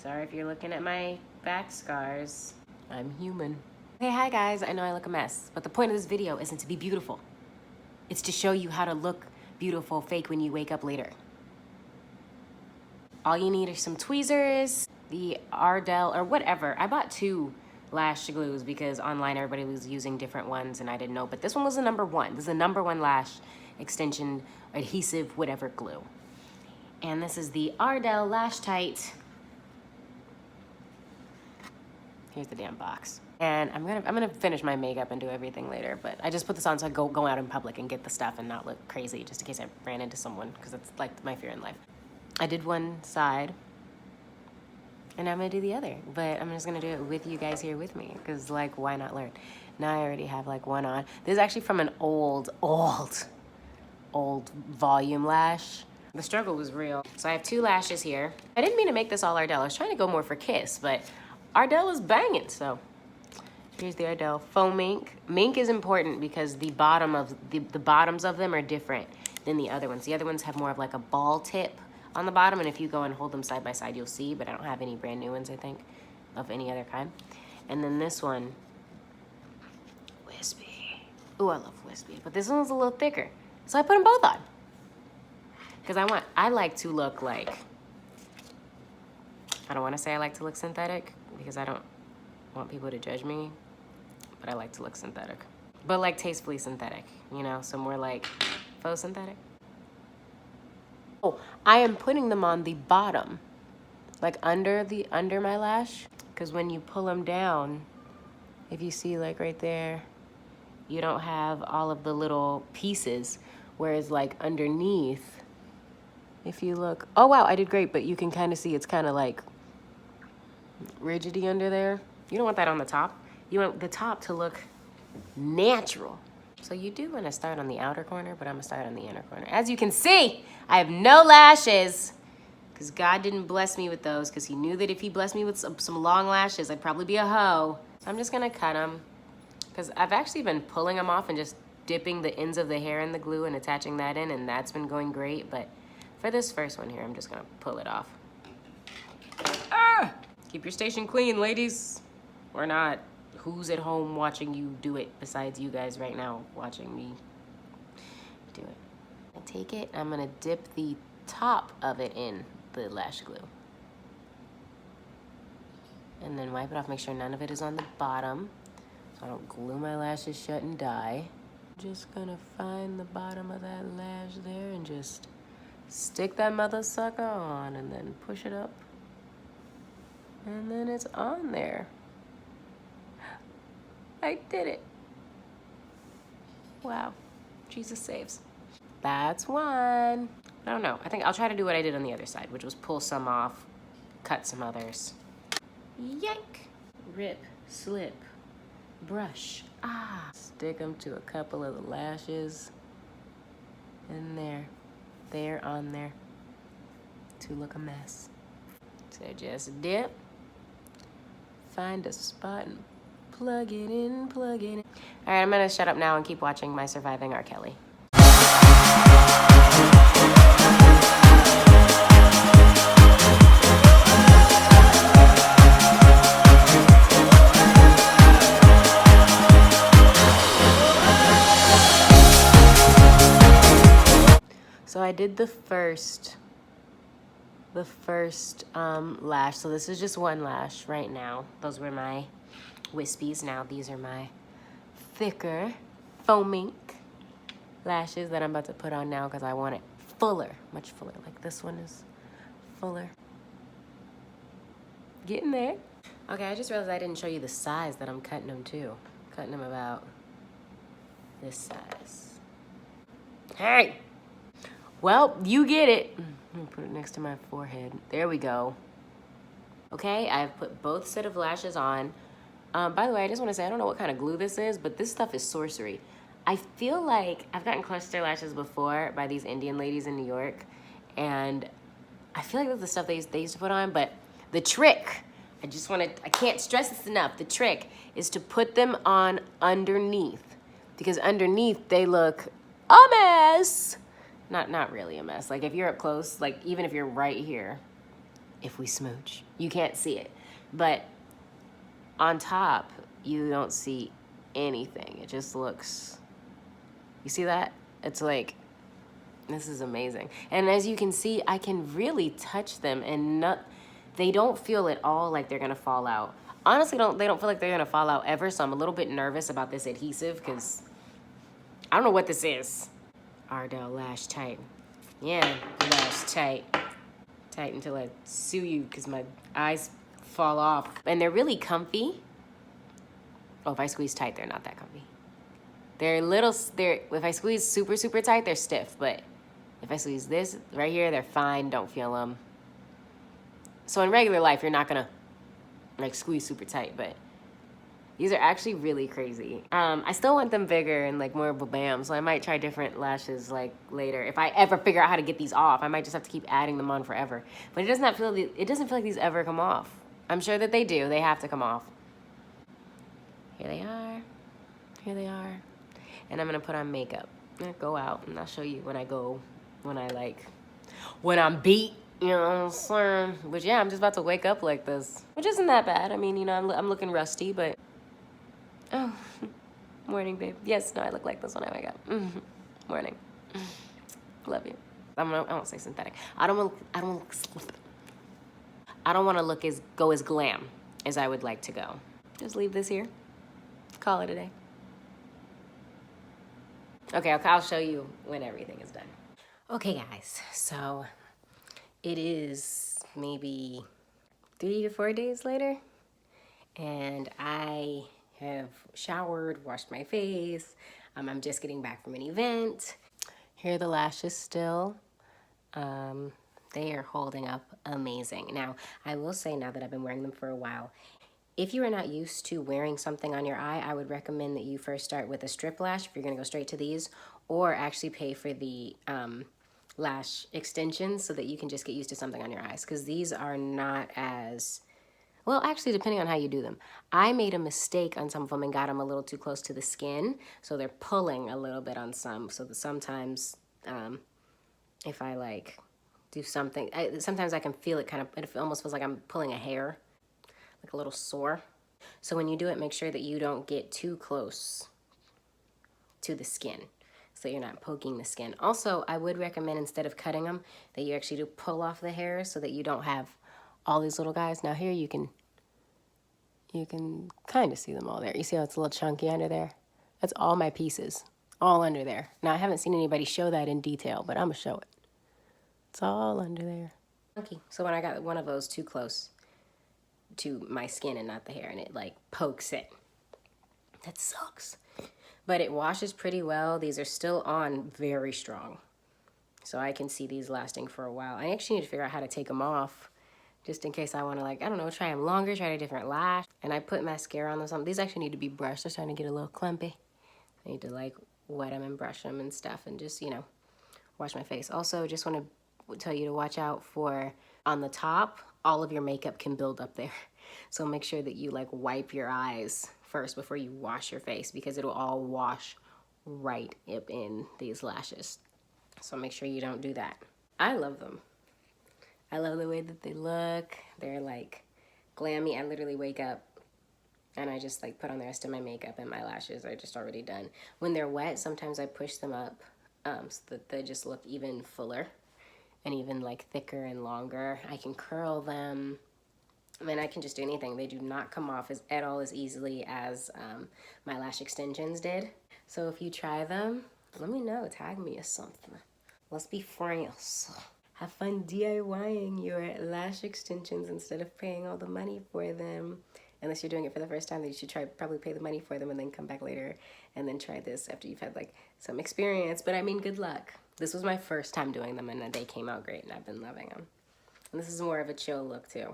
Sorry if you're looking at my back scars. I'm human. Hey, hi guys, I know I look a mess, but the point of this video isn't to be beautiful. It's to show you how to look beautiful fake when you wake up later. All you need are some tweezers, the Ardell, or whatever. I bought 2 lash glues because online everybody was using different ones and I didn't know, but this one was the #1. This is the #1 lash extension, adhesive, whatever glue. And this is the Ardell Lash Tight. Here's the damn box. And I'm gonna finish my makeup and do everything later, but I just put this on so I go out in public and get the stuff and not look crazy, just in case I ran into someone, because it's like my fear in life. I did one side, and I'm gonna do the other, but I'm just gonna do it with you guys here with me, because like, why not learn? Now I already have like one on. This is actually from an old volume lash. The struggle was real. So I have 2 lashes here. I didn't mean to make this all Ardell. I was trying to go more for Kiss, but Ardell is banging, so. Here's the Ardell faux mink. Mink is important because the bottoms of them are different than the other ones. The other ones have more of like a ball tip on the bottom, and if you go and hold them side by side, you'll see, but I don't have any brand new ones, I think, of any other kind. And then this one, wispy. Ooh, I love wispy, but this one's a little thicker. So I put them both on. Because I like to look like, I don't want to say I like to look synthetic because I don't want people to judge me, but I like to look synthetic. But like tastefully synthetic, you know, so more like faux synthetic. Oh, I am putting them on the bottom, like under my lash, because when you pull them down, if you see like right there, you don't have all of the little pieces, whereas like underneath, if you look, oh wow, I did great, but you can kind of see it's kind of like rigidy under there. You don't want that on the top. You want the top to look natural. So you do want to start on the outer corner, but I'm gonna start on the inner corner. As you can see, I have no lashes because God didn't bless me with those, because he knew that if he blessed me with some long lashes, I'd probably be a hoe. So I'm just gonna cut them because I've actually been pulling them off and just dipping the ends of the hair in the glue and attaching that in, and that's been going great. But for this first one here, I'm just gonna pull it off. Ah! Keep your station clean, ladies. Or not. Who's at home watching you do it besides you guys right now watching me do it? I take it, I'm gonna dip the top of it in the lash glue. And then wipe it off, make sure none of it is on the bottom, so I don't glue my lashes shut and die. Just gonna find the bottom of that lash there and just stick that mother sucker on and then push it up. And then it's on there. I did it. Wow. Jesus saves. That's one. I don't know. I think I'll try to do what I did on the other side, which was pull some off, cut some others. Yank. Rip, slip, brush. Ah. Stick them to a couple of the lashes. And there on there to look a mess. So just dip. Find a spot and plug it in, plug it in. All right, I'm gonna shut up now and keep watching my Surviving R. Kelly. So I did the first lash. So this is just one lash right now. Those were my wispies. Now these are my thicker faux mink lashes that I'm about to put on now because I want it fuller, much fuller. Like this one is fuller. Getting there. Okay, I just realized I didn't show you the size that I'm cutting them to. Cutting them about this size. Hey! Well, you get it. I'm gonna put it next to my forehead. There we go. Okay, I've put both set of lashes on. By the way, I just want to say, I don't know what kind of glue this is, but this stuff is sorcery. I feel like I've gotten cluster lashes before by these Indian ladies in New York, and I feel like that's the stuff they used to put on, but the trick, I can't stress this enough, the trick is to put them on underneath, because underneath they look a mess. Not really a mess. Like if you're up close, like even if you're right here, if we smooch. You can't see it, but on top, you don't see anything. It just looks, you see that? It's like, this is amazing. And as you can see, I can really touch them and they don't feel at all like they're gonna fall out. Honestly, they don't feel like they're gonna fall out ever, so I'm a little bit nervous about this adhesive because I don't know what this is. Ardell Lash Tight. Yeah, lash tight. Tight until I sue you because my eyes fall off. And they're really comfy. Oh, if I squeeze tight, they're not that comfy. If I squeeze super, super tight, they're stiff, but if I squeeze this right here, they're fine, don't feel them. So in regular life, you're not gonna like squeeze super tight, but these are actually really crazy. I still want them bigger and like more bam, so I might try different lashes like later. If I ever figure out how to get these off, I might just have to keep adding them on forever. But it doesn't feel like these ever come off. I'm sure that they do, they have to come off. Here they are, here they are. And I'm gonna put on makeup. I'm gonna go out and I'll show you when I'm beat, you know what I'm saying? But yeah, I'm just about to wake up like this, which isn't that bad. I mean, you know, I'm looking rusty, but, oh, morning, babe. Yes, no, I look like this when I wake up. Morning. Love you. I won't say synthetic. I don't want to go as glam as I would like to go. Just leave this here. Call it a day. Okay, I'll show you when everything is done. Okay, guys, so it is maybe 3 to 4 days later, and I have showered, washed my face. I'm just getting back from an event. Here are the lashes still. They are holding up amazing. Now, I will say now that I've been wearing them for a while, if you are not used to wearing something on your eye, I would recommend that you first start with a strip lash if you're gonna go straight to these, or actually pay for the lash extensions so that you can just get used to something on your eyes, because these are not as, well, actually, depending on how you do them. I made a mistake on some of them and got them a little too close to the skin, so they're pulling a little bit on some, so that sometimes if I like do something, sometimes I can feel it kind of, it almost feels like I'm pulling a hair, like a little sore. So when you do it, make sure that you don't get too close to the skin so you're not poking the skin. Also, I would recommend instead of cutting them that you actually do pull off the hairs so that you don't have all these little guys. Now here you can kind of see them all there. You see how it's a little chunky under there? That's all my pieces, all under there. Now I haven't seen anybody show that in detail, but I'm gonna show it. It's all under there. Okay, so when I got one of those too close to my skin and not the hair, and it like pokes it. That sucks. But it washes pretty well. These are still on very strong. So I can see these lasting for a while. I actually need to figure out how to take them off just in case I want to, like, I don't know, try them longer, try a different lash. And I put mascara on them. Something. These actually need to be brushed. They're starting to get a little clumpy. I need to like wet them and brush them and stuff and just, you know, wash my face. Also, just want to tell you to watch out for on the top, all of your makeup can build up there. So make sure that you like wipe your eyes first before you wash your face, because it'll all wash right up in these lashes. So make sure you don't do that. I love them. I love the way that they look. They're like glammy. I literally wake up and I just like put on the rest of my makeup and my lashes are just already done. When they're wet, sometimes I push them up so that they just look even fuller and even like thicker and longer. I can curl them. I mean, I can just do anything. They do not come off at all as easily as my lash extensions did. So if you try them, let me know. Tag me or something. Let's be friends. Have fun DIYing your lash extensions instead of paying all the money for them. Unless you're doing it for the first time, then you should probably pay the money for them and then come back later and then try this after you've had like some experience. But I mean, good luck. This was my first time doing them and they came out great and I've been loving them. And this is more of a chill look too.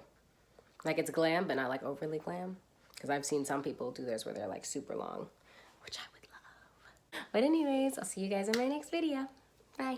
Like it's glam, but not like overly glam. Because I've seen some people do theirs where they're like super long, which I would love. But anyways, I'll see you guys in my next video. Bye.